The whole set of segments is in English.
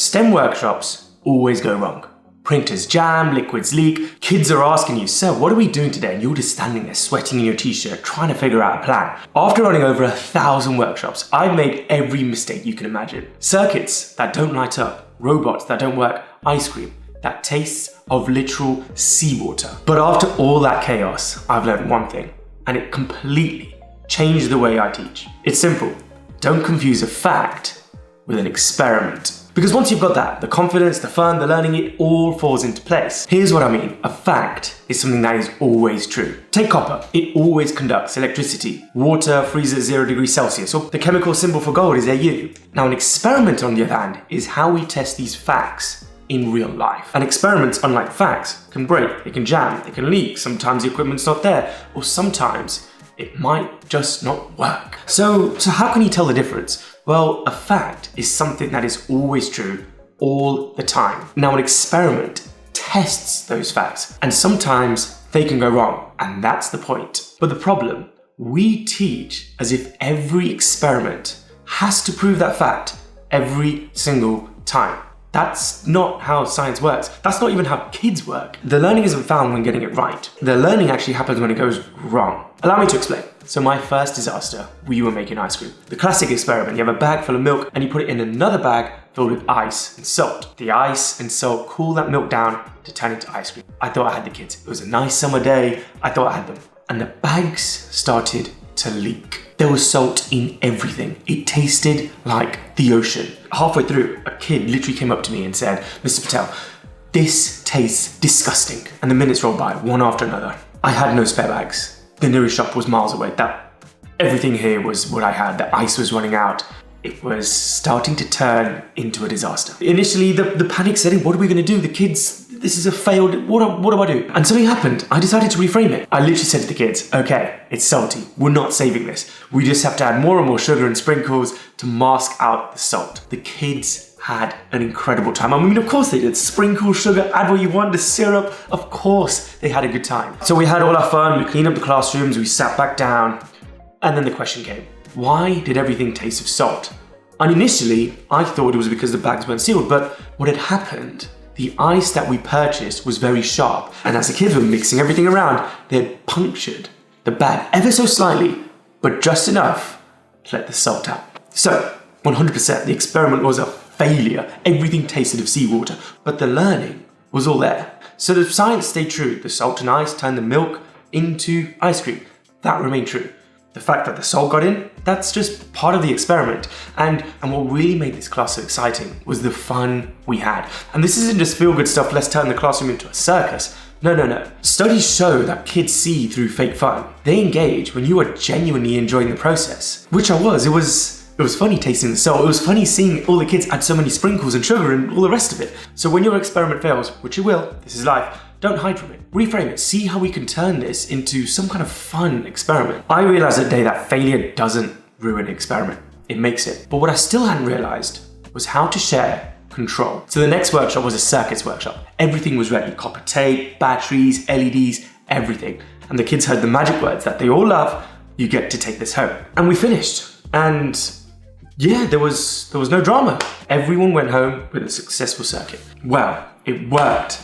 STEM workshops always go wrong. Printers jam, liquids leak, kids are asking you, "Sir, what are we doing today?" And you're just standing there sweating in your t-shirt, trying to figure out a plan. After running over 1,000 workshops, I've made every mistake you can imagine. Circuits that don't light up, robots that don't work, ice cream that tastes of literal seawater. But after all that chaos, I've learned one thing, and it completely changed the way I teach. It's simple. Don't confuse a fact with an experiment. Because once you've got that, the confidence, the fun, the learning, it all falls into place. Here's what I mean. A fact is something that is always true. Take copper. It always conducts electricity. Water freezes at 0 degrees Celsius. Or the chemical symbol for gold is Au. Now, an experiment, on the other hand, is how we test these facts in real life. And experiments, unlike facts, can break, they can jam, they can leak. Sometimes the equipment's not there, or sometimes it might just not work. So how can you tell the difference? Well, a fact is something that is always true all the time. Now, an experiment tests those facts, and sometimes they can go wrong, and that's the point. But the problem, we teach as if every experiment has to prove that fact every single time. That's not how science works. That's not even how kids work. The learning isn't found when getting it right. The learning actually happens when it goes wrong. Allow me to explain. So my first disaster, we were making ice cream. The classic experiment, you have a bag full of milk and you put it in another bag filled with ice and salt. The ice and salt cool that milk down to turn into ice cream. I thought I had the kids. It was a nice summer day. I thought I had them. And the bags started to leak. There was salt in everything. It tasted like the ocean. Halfway through, a kid literally came up to me and said, "Mr. Patel, this tastes disgusting." And the minutes rolled by, one after another. I had no spare bags. The nearest shop was miles away. Everything here was what I had. The ice was running out. It was starting to turn into a disaster. Initially, the panic set in. What are we going to do? The kids, this is a failed, what do I do? And something happened. I decided to reframe it. I literally said to the kids, "Okay, it's salty. We're not saving this. We just have to add more and more sugar and sprinkles to mask out the salt." The kids had an incredible time. I mean, of course they did. Sprinkle sugar, add what you want, the syrup. Of course they had a good time. So we had all our fun. We cleaned up the classrooms. We sat back down. And then the question came, why did everything taste of salt? And initially, I thought it was because the bags weren't sealed, but what had happened, the ice that we purchased was very sharp. And as the kids were mixing everything around, they had punctured the bag ever so slightly, but just enough to let the salt out. So, 100%, the experiment was a failure. Everything tasted of seawater, but the learning was all there. So the science stayed true. The salt and ice turned the milk into ice cream. That remained true. The fact that the salt got in, that's just part of the experiment. And what really made this class so exciting was the fun we had. And this isn't just feel-good stuff, let's turn the classroom into a circus. No. Studies show that kids see through fake fun. They engage when you are genuinely enjoying the process, which I was. It was funny tasting the salt. It was funny seeing all the kids add so many sprinkles and sugar and all the rest of it. So when your experiment fails, which it will, this is life, don't hide from it. Reframe it. See how we can turn this into some kind of fun experiment. I realized that day that failure doesn't ruin an experiment. It makes it. But what I still hadn't realized was how to share control. So the next workshop was a circuits workshop. Everything was ready. Copper tape, batteries, LEDs, everything. And the kids heard the magic words that they all love. You get to take this home. And we finished. And yeah, there was no drama. Everyone went home with a successful circuit. Well, it worked.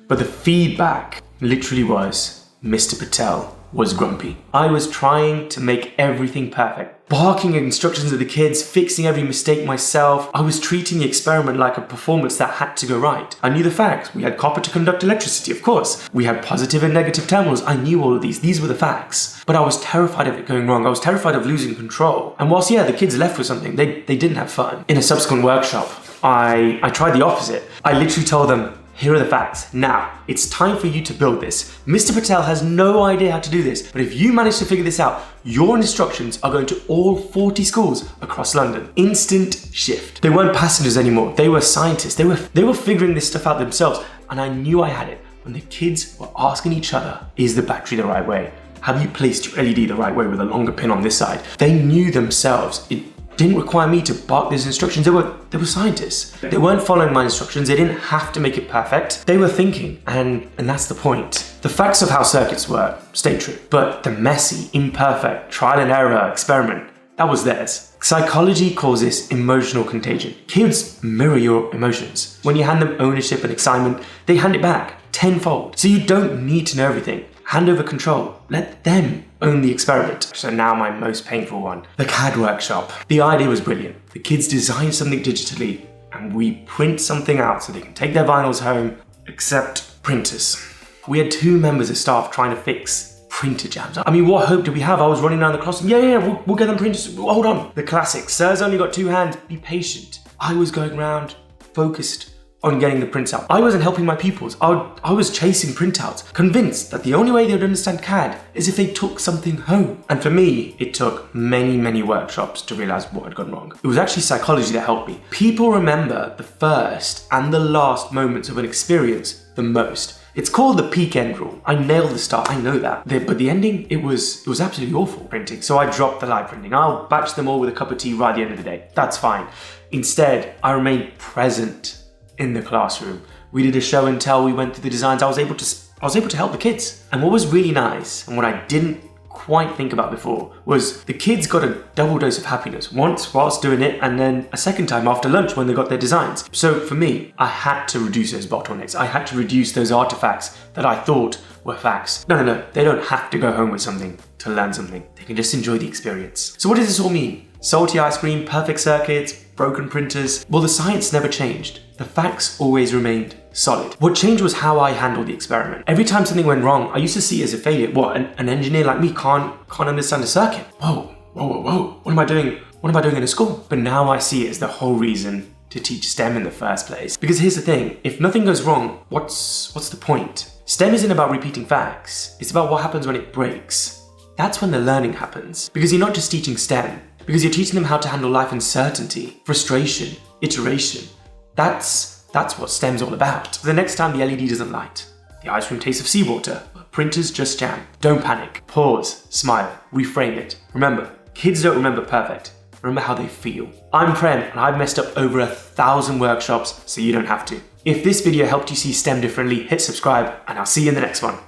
But the feedback literally was, Mr. Patel was grumpy. I was trying to make everything perfect, barking at instructions of the kids, fixing every mistake myself. I was treating the experiment like a performance that had to go right. I knew the facts. We had copper to conduct electricity, of course. We had positive and negative terminals. I knew all of these. These were the facts. But I was terrified of it going wrong. I was terrified of losing control. And whilst, yeah, the kids left with something, they didn't have fun. In a subsequent workshop, I tried the opposite. I literally told them, here are the facts. Now, it's time for you to build this. Mr. Patel has no idea how to do this, but if you manage to figure this out, your instructions are going to all 40 schools across London. Instant shift. They weren't passengers anymore. They were scientists. They were figuring this stuff out themselves, and I knew I had it when the kids were asking each other, is the battery the right way? Have you placed your LED the right way with a longer pin on this side? They knew themselves. It didn't require me to bark these instructions. They were scientists. They weren't following my instructions. They didn't have to make it perfect. They were thinking, and that's the point. The facts of how circuits work stay true, but the messy, imperfect, trial and error experiment, that was theirs. Psychology calls this emotional contagion. Kids mirror your emotions. When you hand them ownership and excitement, they hand it back tenfold. So you don't need to know everything. Hand over control. Let them own the experiment. So now my most painful one, the CAD workshop. The idea was brilliant. The kids designed something digitally and we print something out so they can take their vinyls home, except printers. We had 2 members of staff trying to fix printer jams. I mean, what hope did we have? I was running around the classroom. We'll get them printers. Hold on. The classic. Sir's only got 2 hands. Be patient. I was going around focused on getting the prints out. I wasn't helping my pupils. I was chasing printouts, convinced that the only way they would understand CAD is if they took something home. And for me, it took many workshops to realize what had gone wrong. It was actually psychology that helped me. People remember the first and the last moments of an experience the most. It's called the peak end rule. I nailed the start, I know that. But the ending, it was absolutely awful printing. So I dropped the live printing. I'll batch them all with a cup of tea right at the end of the day. That's fine. Instead, I remained present in the classroom. We did a show and tell, we went through the designs. I was able to help the kids. And what was really nice, and what I didn't quite think about before, was the kids got a double dose of happiness. Once whilst doing it, and then a second time after lunch when they got their designs. So for me, I had to reduce those bottlenecks. I had to reduce those artifacts that I thought were facts. No. They don't have to go home with something to learn something. They can just enjoy the experience. So what does this all mean? Salty ice cream, perfect circuits, broken printers? Well, the science never changed. The facts always remained solid. What changed was how I handled the experiment. Every time something went wrong, I used to see it as a failure. What, an engineer like me can't understand a circuit? Whoa. What am I doing in a school? But now I see it as the whole reason to teach STEM in the first place. Because here's the thing, if nothing goes wrong, what's the point? STEM isn't about repeating facts. It's about what happens when it breaks. That's when the learning happens. Because you're not just teaching STEM, because you're teaching them how to handle life uncertainty, frustration, iteration. That's what STEM's all about. The next time the LED doesn't light, the ice cream tastes of seawater, but printers just jam. Don't panic. Pause, smile, reframe it. Remember, kids don't remember perfect. Remember how they feel. I'm Prem, and I've messed up over 1,000 workshops, so you don't have to. If this video helped you see STEM differently, hit subscribe, and I'll see you in the next one.